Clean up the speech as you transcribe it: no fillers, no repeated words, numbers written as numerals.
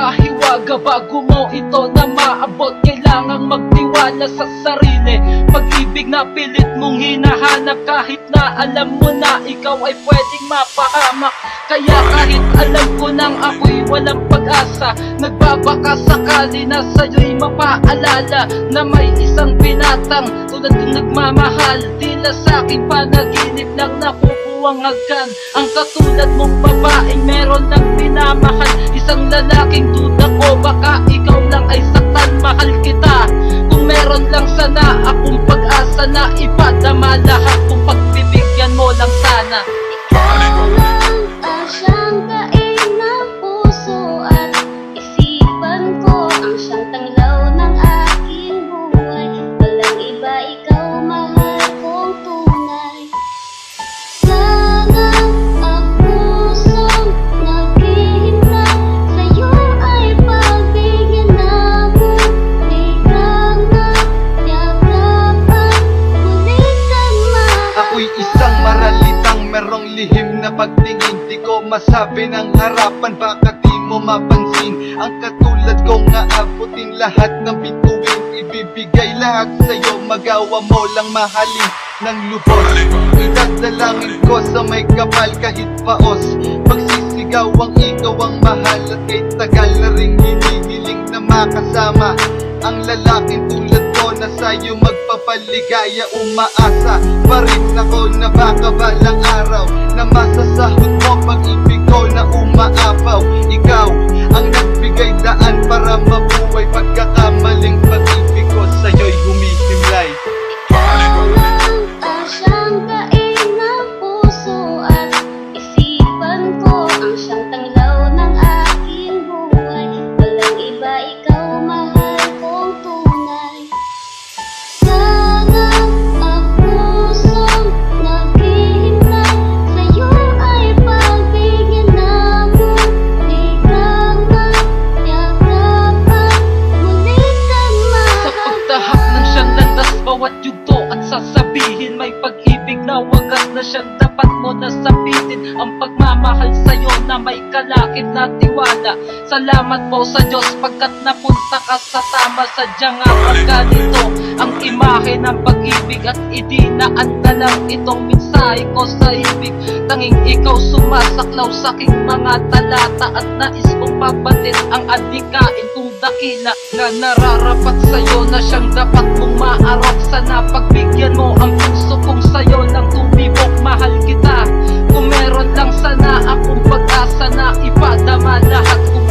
nakahiwaga bago mo ito na maabot. Kailangang magtiwala sa sarili, pag-ibig na pilit mong hinahanap, kahit na alam mo na ikaw ay pwedeng mapahamak. Kaya kahit alam ko nang ako'y walang pag-asa, nagbabaka sakali na sa'yo'y mapaalala na may isang binatang tulad kong nagmamahal. Tila sa'king panaginip lang napupuwanghagan ang katulad mong babaeng meron ng minamahal. Isang lalaking duda ko, baka ikaw lang ay saktan. Mahal kita, kung meron lang sana akong pag-asa na ipadama lahat, kung pagbibigyan mo lang sana. Ikaw lang ang siyang daig ng puso at isipan ko, ang siyang tanglaw ng aking buhay. Walang iba, ikaw mahal kong tunay. Sana ang pusong naghihintay sa'yo ay pagbigyan na muligang magyagapan, muligang mahal. Ako'y isang maralitang merong lihim na pagtingin. Di ko masabi ng harapan, baka di mo mapansin. Ang katulad ko nga abutin lahat ng bituin, ibibigay lahat sa'yo, magawa mo lang mahalin ng lubos. Idadalangin ko sa may kapal kahit paos, magsisigaw ang ikaw ang mahal. At kahit tagal na rin hinihiling na makasama ang lalaking tulad ko na sa'yo magpapaligaya. Umaasa pa rin ako na baka balang araw na masasahod mo pag-ibig ko na umaapaw. Ikaw ang nagbigay daan para mabuhay, pagkakamaling pag-ibig ko sa'yo'y humisimlay. Ikaw lang ang siyang daig ng puso at isipan ko, ang siyang tanglaw ng aking buhay. Walang iba, ikaw mahal kong tunay. Sana ang pusong naghihintay sa'yo ay pagbigyan na muligang magyagapan, muligang Sa mahal. pagtahak ng siyang landas, bawat yugto at sasabihin, may pag-ibig na wagas na siyang dapat mo nasabitin. Ang pagmamahal sa'yo na may kalakip na tiwala. Salamat po sa Diyos pagkat napunta ka sa tama. Sadyang nga pagkanito ang imahe ng pag-ibig, at idinaan na lang itong mensahe ko sa ibig. Tanging ikaw sumasaklaw sa aking mga talata, at nais kong pabatid ang adikain kong dakila na nararapat sa'yo na siyang dapat mong maarok. Sana pagbigyan mo ang puso kong sa'yo ng tumibok. Mahal kita, kung meron lang sana akong pag-asa na ipadama lahat, kung